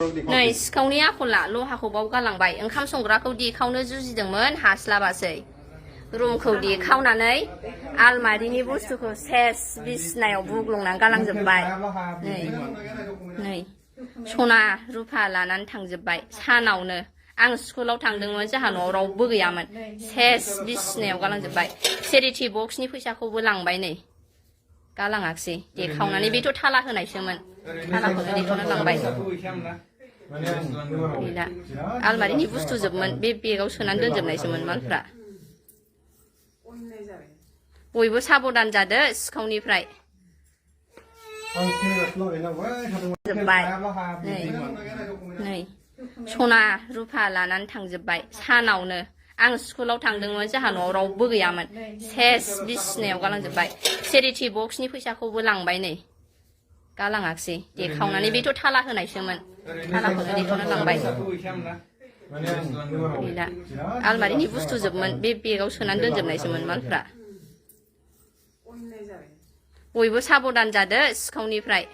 नै सिखावनि आखला लहाखौ बाव गालांबाय ओंखाम संग्राखौ देखावनो जुजिदोंमोन हास्लाबासै रुमखौ देखावनानै आलमारिनि बुस्थुखौ सेस बिसनायाव बुग्लंनानै गालांजोबबाय नै सना रुफा लानानै थांजोबबाय सानावनो आं स्कुलाव थांदोंमोन जोंहा न'आव रावबो गैयामोन सेस बिसनायाव गालांजोबबाय चेरिटि बक्सनि फैसाखौबो लांबाय नै गालाङाखसै देखावनानै बेथ' थाला होनायसोमोन थालाखौनो देखावना लांबाय गैला आलमारिनि बुस्थु जोबमोन बे बेगाव सोनानै दोनजोबनायसोमोन मालफ्रा बयबो साबधान जादो सिखावनिफ्राय जोबबाय नै सना रुफा लानानै थांजोबबाय सानावनो आं स्कुलाव थांदोंमोन जोंहा न'आव रावबो गैयामोन सेस बिसनायाव गालांजोबबाय चेरिटि बक्सनि फैसाखौबो लांबाय नै गालाङाखसै देखावनानै बेथ' थाला होनायसोमोन थालाखौनो देखावना लांबाय गैला आलमारिनि बुस्थु जोबमोन बे बेगाव सोनानै दोनजोबनायसोमोन मालफ्रा बयबो साबधान जादो सिखावनिफ्राय